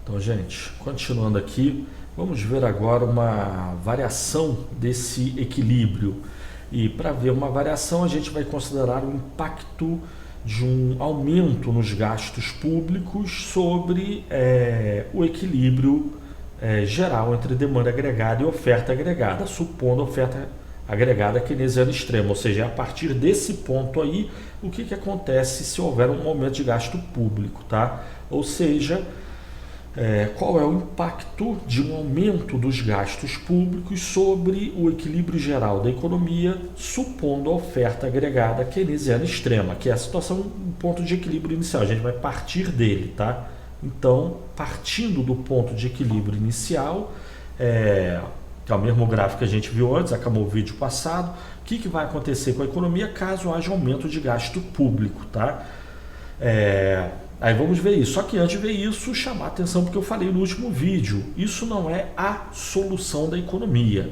Então, gente, continuando aqui, vamos ver agora uma variação desse equilíbrio. E para ver uma variação, a gente vai considerar o impacto de um aumento nos gastos públicos sobre o equilíbrio geral entre demanda agregada e oferta agregada, supondo a oferta agregada keynesiana extrema, ou seja, a partir desse ponto aí, o que acontece se houver um aumento de gasto público, tá? Ou seja, qual é o impacto de um aumento dos gastos públicos sobre o equilíbrio geral da economia, supondo a oferta agregada keynesiana extrema, que é a situação, o ponto de equilíbrio inicial. A gente vai partir dele, tá? Então, partindo do ponto de equilíbrio inicial, que é o mesmo gráfico que a gente viu antes, acabou o vídeo passado, o que vai acontecer com a economia caso haja aumento de gasto público, tá? Aí vamos ver isso. Só que antes de ver isso, chamar a atenção porque eu falei no último vídeo, isso não é a solução da economia.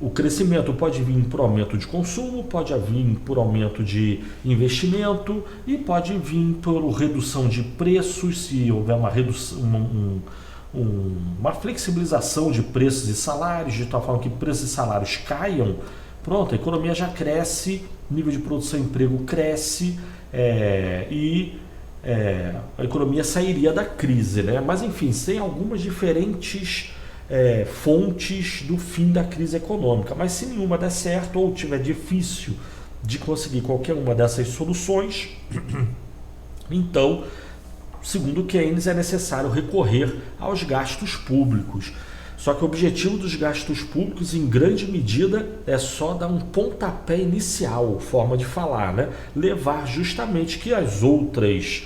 O crescimento pode vir por aumento de consumo, pode vir por aumento de investimento e pode vir por redução de preços, se houver uma redução, uma flexibilização de preços e salários, de tal forma que preços e salários caiam. Pronto, a economia já cresce, nível de produção e emprego cresce, a economia sairia da crise, né? Mas enfim, tem algumas diferentes fontes do fim da crise econômica, mas se nenhuma der certo ou tiver difícil de conseguir qualquer uma dessas soluções, então, segundo Keynes, é necessário recorrer aos gastos públicos. Só que o objetivo dos gastos públicos, em grande medida, é só dar um pontapé inicial, forma de falar, né? Levar justamente que as outras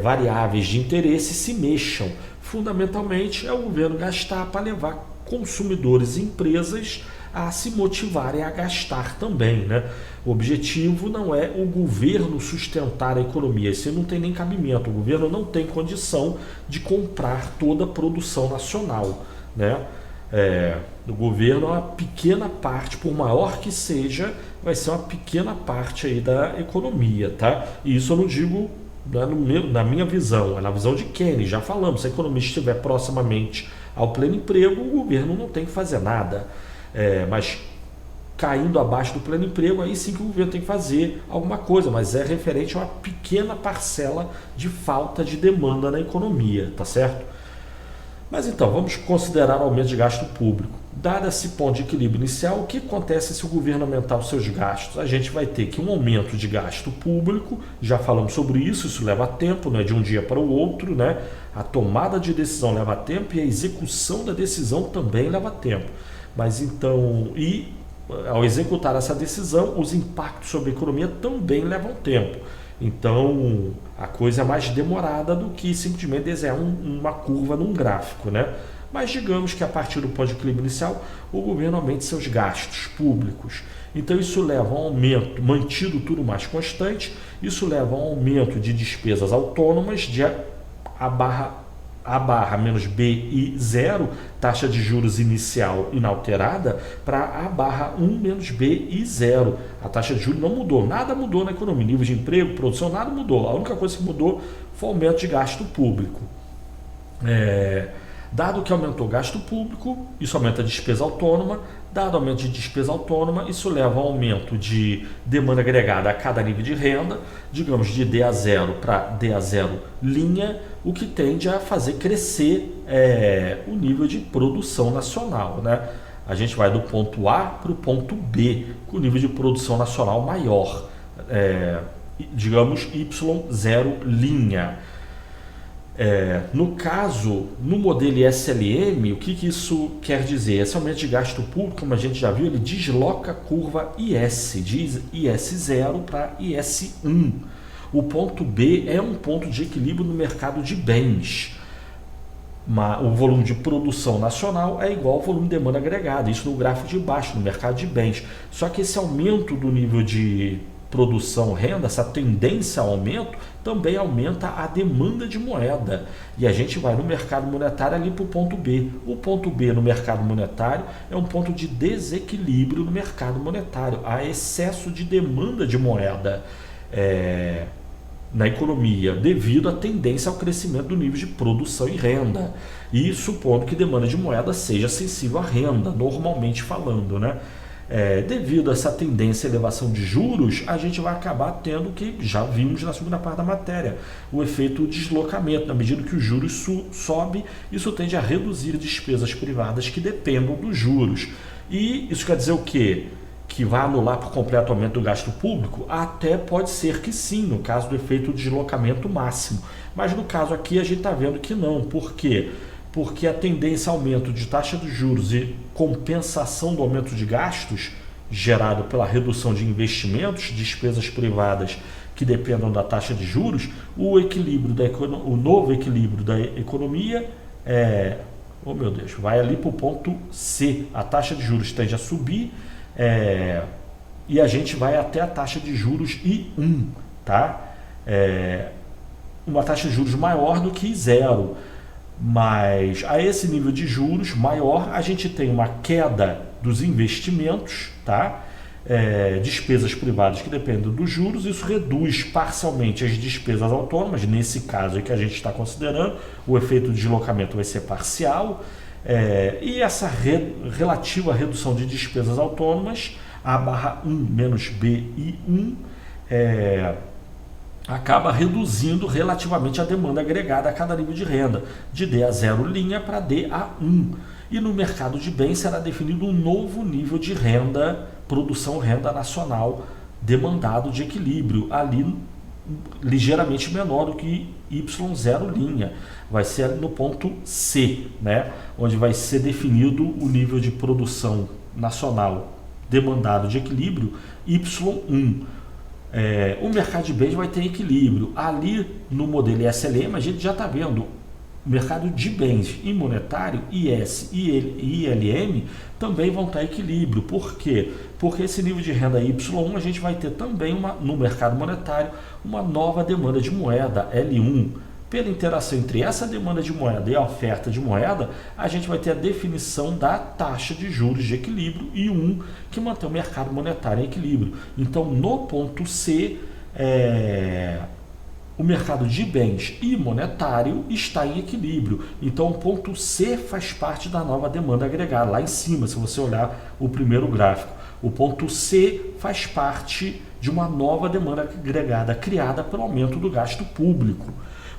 variáveis de interesse se mexam. Fundamentalmente, é o governo gastar para levar consumidores e empresas a se motivarem a gastar também, né? O objetivo não é o governo sustentar a economia, isso não tem nem cabimento. O governo não tem condição de comprar toda a produção nacional, né? O governo é uma pequena parte, por maior que seja, vai ser uma pequena parte aí da economia, tá? E isso eu não digo na minha visão, é na visão de Keynes, já falamos, se a economia estiver proximamente ao pleno emprego, o governo não tem que fazer nada, mas caindo abaixo do pleno emprego, aí sim que o governo tem que fazer alguma coisa, mas é referente a uma pequena parcela de falta de demanda na economia, tá certo? Mas então, vamos considerar o aumento de gasto público. Dado esse ponto de equilíbrio inicial, o que acontece se o governo aumentar os seus gastos? A gente vai ter que um aumento de gasto público, já falamos sobre isso leva tempo, não é de um dia para o outro, né? A tomada de decisão leva tempo e a execução da decisão também leva tempo. Mas então, ao executar essa decisão, os impactos sobre a economia também levam tempo. Então, a coisa é mais demorada do que simplesmente desenhar uma curva num gráfico, né? Mas digamos que a partir do ponto de equilíbrio inicial, o governo aumente seus gastos públicos. Então isso leva a um aumento, mantido tudo mais constante, isso leva a um aumento de despesas autônomas de A barra menos BI 0, taxa de juros inicial inalterada, para A barra 1 menos BI 0. A taxa de juros não mudou, nada mudou na economia, nível de emprego, produção, nada mudou. A única coisa que mudou foi o aumento de gasto público. Dado que aumentou o gasto público, isso aumenta a despesa autônoma. Dado o aumento de despesa autônoma, isso leva ao aumento de demanda agregada a cada nível de renda, digamos de D a 0 para D a 0 linha, o que tende a fazer crescer o nível de produção nacional, né? A gente vai do ponto A para o ponto B, com o nível de produção nacional maior, digamos Y0 linha. No caso, no modelo ISLM, o que isso quer dizer? Esse aumento de gasto público, como a gente já viu, ele desloca a curva IS, de IS0 para IS1. O ponto B é um ponto de equilíbrio no mercado de bens. O volume de produção nacional é igual ao volume de demanda agregada, isso no gráfico de baixo, no mercado de bens. Só que esse aumento do nível de produção, renda, essa tendência ao aumento, também aumenta a demanda de moeda. E a gente vai no mercado monetário ali para o ponto B. O ponto B no mercado monetário é um ponto de desequilíbrio no mercado monetário. Há excesso de demanda de moeda. na economia devido à tendência ao crescimento do nível de produção e renda, e supondo que demanda de moeda seja sensível à renda, normalmente falando, né? Devido a essa tendência à elevação de juros, a gente vai acabar tendo o que já vimos na segunda parte da matéria, o efeito deslocamento. Na medida que os juros sobe, isso tende a reduzir despesas privadas que dependam dos juros. E isso quer dizer o quê? Que vai anular por completo o aumento do gasto público? Até pode ser que sim, no caso do efeito deslocamento máximo. Mas no caso aqui a gente está vendo que não. Por quê? Porque a tendência ao aumento de taxa de juros e compensação do aumento de gastos gerado pela redução de investimentos, despesas privadas que dependam da taxa de juros, o novo equilíbrio da economia vai ali para o ponto C. A taxa de juros tende a subir e a gente vai até a taxa de juros I1, tá? Uma taxa de juros maior do que zero. Mas a esse nível de juros maior, a gente tem uma queda dos investimentos, tá? Despesas privadas que dependem dos juros, isso reduz parcialmente as despesas autônomas, nesse caso aí que a gente está considerando, o efeito de deslocamento vai ser parcial, e essa relativa redução de despesas autônomas, A barra 1 menos BI1, acaba reduzindo relativamente a demanda agregada a cada nível de renda, de D a 0 linha para D a 1. E no mercado de bens será definido um novo nível de renda, produção renda nacional demandado de equilíbrio, ali ligeiramente menor do que Y0 linha. Vai ser no ponto C, né? Onde vai ser definido o nível de produção nacional demandado de equilíbrio Y1. O mercado de bens vai ter equilíbrio. Ali no modelo ISLM a gente já está vendo o mercado de bens e monetário, IS e ILM, também vão estar em equilíbrio. Por quê? Porque esse nível de renda Y1 a gente vai ter também no mercado monetário uma nova demanda de moeda, L1. Pela interação entre essa demanda de moeda e a oferta de moeda, a gente vai ter a definição da taxa de juros de equilíbrio I1, que mantém o mercado monetário em equilíbrio. Então, no ponto C, o mercado de bens e monetário está em equilíbrio. Então, o ponto C faz parte da nova demanda agregada. Lá em cima, se você olhar o primeiro gráfico, o ponto C faz parte de uma nova demanda agregada criada pelo aumento do gasto público.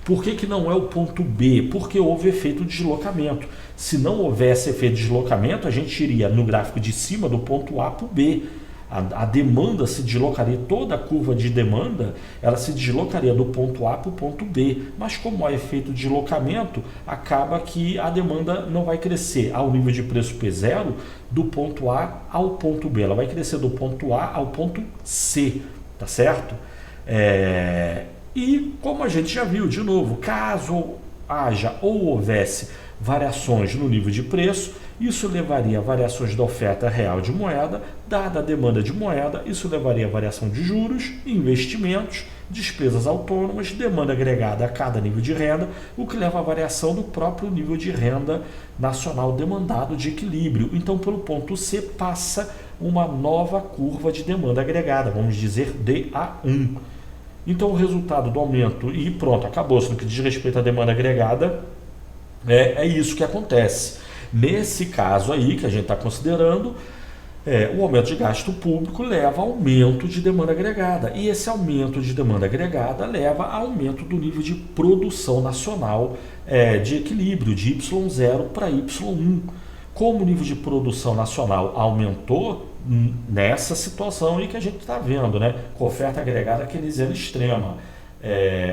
Por que não é o ponto B? Porque houve efeito de deslocamento. Se não houvesse efeito de deslocamento, a gente iria no gráfico de cima do ponto A para o B. A demanda se deslocaria, toda a curva de demanda, ela se deslocaria do ponto A para o ponto B. Mas como há efeito de deslocamento, acaba que a demanda não vai crescer ao nível de preço P0 do ponto A ao ponto B. Ela vai crescer do ponto A ao ponto C, tá certo? E como a gente já viu, de novo, caso haja ou houvesse variações no nível de preço, isso levaria a variações da oferta real de moeda, dada a demanda de moeda, isso levaria a variação de juros, investimentos, despesas autônomas, demanda agregada a cada nível de renda, o que leva à variação do próprio nível de renda nacional demandado de equilíbrio. Então, pelo ponto C, passa uma nova curva de demanda agregada, vamos dizer DA1. Então, o resultado do aumento, e pronto, acabou-se. No que diz respeito à demanda agregada, é isso que acontece. Nesse caso aí, que a gente está considerando, o aumento de gasto público leva a aumento de demanda agregada. E esse aumento de demanda agregada leva a aumento do nível de produção nacional de equilíbrio, de Y0 para Y1. Como o nível de produção nacional aumentou, nessa situação aí que a gente está vendo, né? Com oferta agregada keynesiana extrema,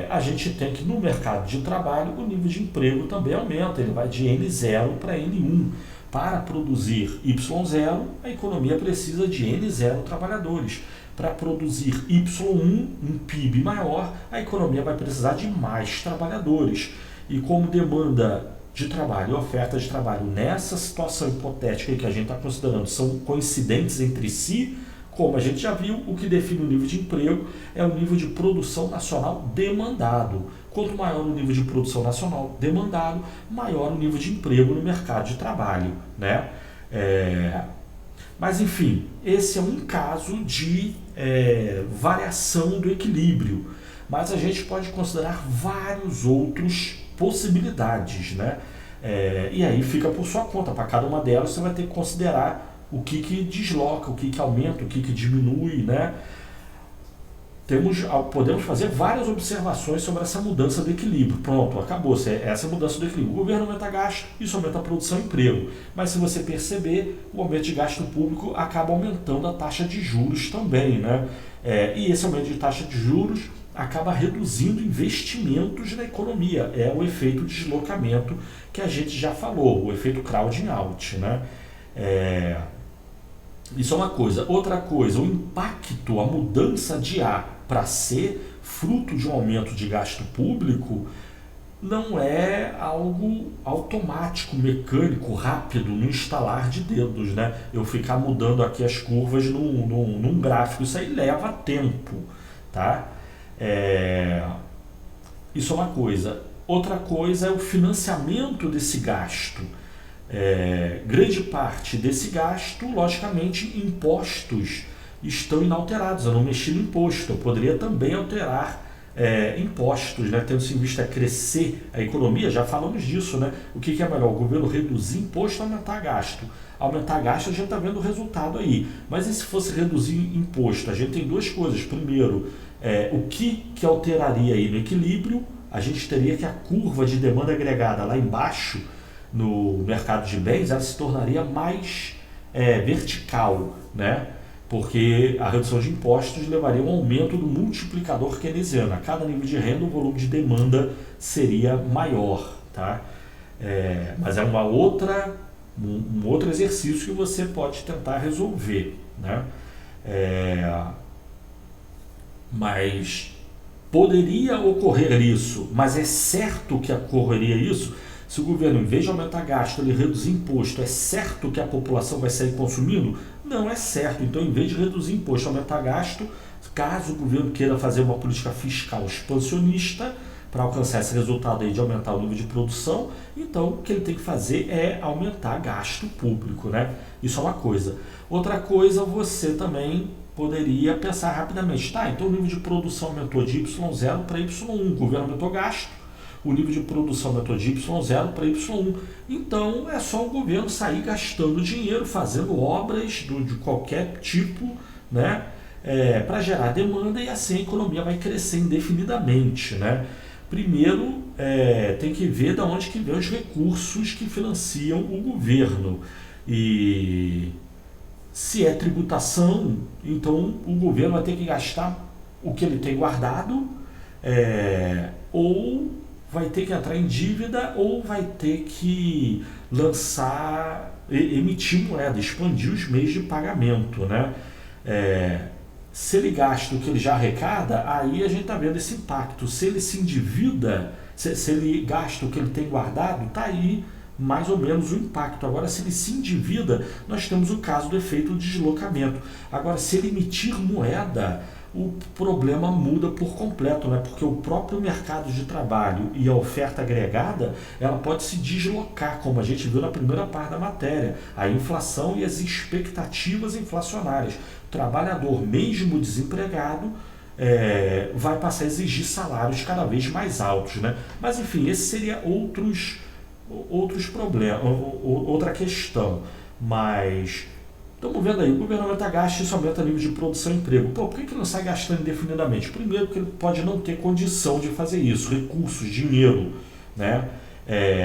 a gente tem que no mercado de trabalho o nível de emprego também aumenta, ele vai de N0 para N1. Para produzir Y0, a economia precisa de N0 trabalhadores. Para produzir Y1, um PIB maior, a economia vai precisar de mais trabalhadores. E como demanda de trabalho e oferta de trabalho nessa situação hipotética que a gente está considerando são coincidentes entre si, como a gente já viu, o que define o nível de emprego é o nível de produção nacional demandado. Quanto maior o nível de produção nacional demandado, maior o nível de emprego no mercado de trabalho, né? Mas, enfim, esse é um caso de variação do equilíbrio. mas a gente pode considerar vários outros possibilidades, né? E aí fica por sua conta, para cada uma delas você vai ter que considerar o que desloca, o que aumenta, o que diminui, né? Podemos fazer várias observações sobre essa mudança do equilíbrio. Pronto, acabou. Essa mudança do equilíbrio. O governo aumenta gasto, isso aumenta a produção e emprego. Mas se você perceber, o aumento de gasto público acaba aumentando a taxa de juros também, né? E esse aumento de taxa de juros acaba reduzindo investimentos na economia. É o efeito deslocamento que a gente já falou, o efeito crowding out, né? Isso é uma coisa. Outra coisa, o impacto, a mudança de A para C, fruto de um aumento de gasto público, não é algo automático, mecânico, rápido, no instalar de dedos, né? Eu ficar mudando aqui as curvas num gráfico, isso aí leva tempo, tá? Isso é uma coisa. Outra coisa é o financiamento desse gasto. Grande parte desse gasto, logicamente, impostos estão inalterados. Eu não mexi no imposto, eu poderia também alterar impostos, né? Tendo-se em vista crescer a economia, já falamos disso, né? O que é melhor? O governo reduzir imposto ou aumentar gasto? Aumentar gasto, a gente está vendo o resultado aí. Mas e se fosse reduzir imposto? A gente tem duas coisas. Primeiro, o que alteraria aí no equilíbrio? A gente teria que a curva de demanda agregada lá embaixo, no mercado de bens, ela se tornaria mais vertical, né? Porque a redução de impostos levaria a um aumento do multiplicador keynesiano. A cada nível de renda, o volume de demanda seria maior, tá? Mas é um outro exercício que você pode tentar resolver, né? Mas poderia ocorrer isso, mas é certo que ocorreria isso? Se o governo, em vez de aumentar gasto, ele reduzir imposto, é certo que a população vai sair consumindo? Não é certo. Então, em vez de reduzir imposto e aumentar gasto, caso o governo queira fazer uma política fiscal expansionista para alcançar esse resultado aí de aumentar o nível de produção, então o que ele tem que fazer é aumentar gasto público, né? Isso é uma coisa. Outra coisa, você também poderia pensar rapidamente, tá, então o nível de produção aumentou de Y0 para Y1, o governo aumentou gasto, o nível de produção aumentou de Y0 para Y1. Então, é só o governo sair gastando dinheiro, fazendo obras de qualquer tipo, né, para gerar demanda, e assim a economia vai crescer indefinidamente, né? Primeiro, tem que ver de onde que vem os recursos que financiam o governo. E se é tributação, então o governo vai ter que gastar o que ele tem guardado, ou vai ter que entrar em dívida, ou vai ter que emitir moeda, expandir os meios de pagamento, né? Se ele gasta o que ele já arrecada, aí a gente está vendo esse impacto. Se ele se endivida, se ele gasta o que ele tem guardado, está aí mais ou menos o impacto. Agora, se ele se endivida, nós temos o caso do efeito deslocamento. Agora, se ele emitir moeda, o problema muda por completo, né? Porque o próprio mercado de trabalho e a oferta agregada, ela pode se deslocar, como a gente viu na primeira parte da matéria, a inflação e as expectativas inflacionárias. O trabalhador, mesmo desempregado, vai passar a exigir salários cada vez mais altos, né? Mas enfim, esse seria outros problemas, outra questão. Mas estamos vendo aí, o governo aumenta gasto, isso aumenta o nível de produção e emprego. Por que não sai gastando indefinidamente? Primeiro, porque ele pode não ter condição de fazer isso, recursos, dinheiro, né?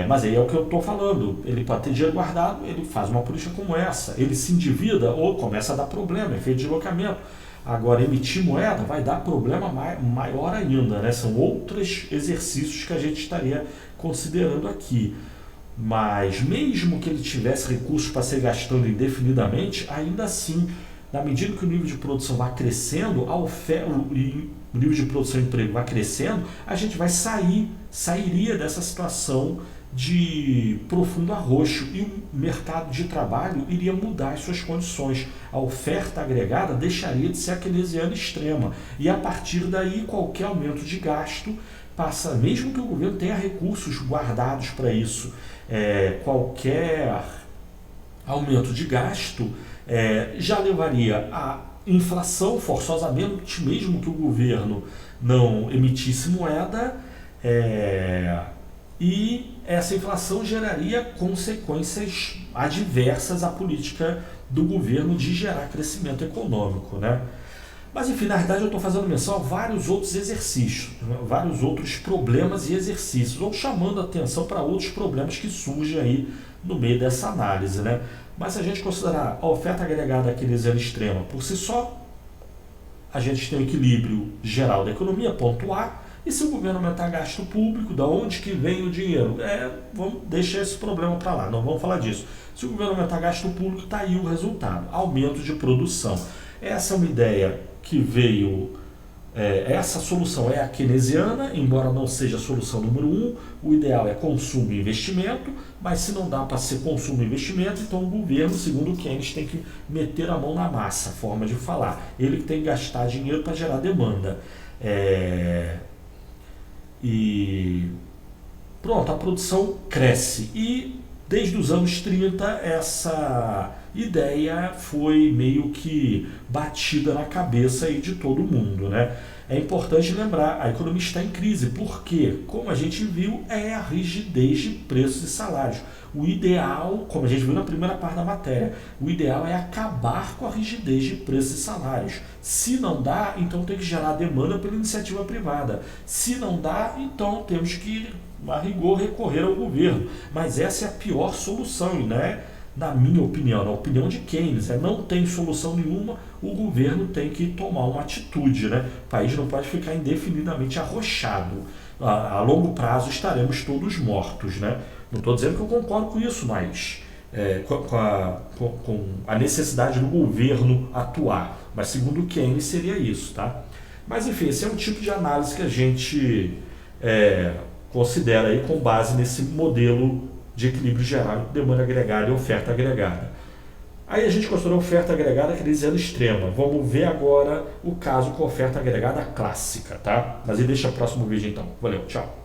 Mas aí é o que eu estou falando, ele pode ter dinheiro guardado, ele faz uma política como essa, ele se endivida ou começa a dar problema, efeito de deslocamento. Agora, emitir moeda vai dar problema maior ainda, né? São outros exercícios que a gente estaria considerando aqui. Mas mesmo que ele tivesse recursos para ser gastando indefinidamente, ainda assim, na medida que o nível de produção vai crescendo, e o nível de produção e emprego vai crescendo, a gente sairia dessa situação de profundo arroxo, e o mercado de trabalho iria mudar as suas condições. A oferta agregada deixaria de ser a keynesiana extrema, e a partir daí qualquer aumento de gasto passa, mesmo que o governo tenha recursos guardados para isso, qualquer aumento de gasto já levaria a inflação forçosamente, mesmo que o governo não emitisse moeda, e essa inflação geraria consequências adversas à política do governo de gerar crescimento econômico, né? Mas enfim, na verdade eu estou fazendo menção a vários outros exercícios, né? Vários outros problemas e exercícios, ou chamando a atenção para outros problemas que surgem aí no meio dessa análise, né? Mas se a gente considerar a oferta agregada keynesiana extrema por si só, a gente tem um equilíbrio geral da economia, ponto A, e se o governo aumentar gasto público, da onde que vem o dinheiro? Vamos deixar esse problema para lá, não vamos falar disso. Se o governo aumentar gasto público, está aí o resultado, aumento de produção. Essa é uma ideia que veio, essa solução é a keynesiana, embora não seja a solução número 1, o ideal é consumo e investimento, mas se não dá para ser consumo e investimento, então o governo, segundo Keynes, tem que meter a mão na massa, forma de falar. Ele tem que gastar dinheiro para gerar demanda. E pronto, a produção cresce. E desde os anos 30 essa ideia foi meio que batida na cabeça aí de todo mundo, né? É importante lembrar, a economia está em crise, porque, como a gente viu, é a rigidez de preços e salários. O ideal, como a gente viu na primeira parte da matéria, o ideal é acabar com a rigidez de preços e salários. Se não dá, então tem que gerar demanda pela iniciativa privada. Se não dá, então temos que, a rigor, recorrer ao governo. Mas essa é a pior solução, né? Na minha opinião, na opinião de Keynes, não tem solução nenhuma, o governo tem que tomar uma atitude, né? O país não pode ficar indefinidamente arrochado. A longo prazo estaremos todos mortos, né? Não estou dizendo que eu concordo com isso, mas com a necessidade do governo atuar. Mas segundo Keynes seria isso, tá? Mas enfim, esse é um tipo de análise que a gente considera aí com base nesse modelo de equilíbrio geral, demanda agregada e oferta agregada. Aí a gente considerou oferta agregada keynesiana extrema. Vamos ver agora o caso com oferta agregada clássica, tá? Mas aí deixa o próximo vídeo então. Valeu, tchau.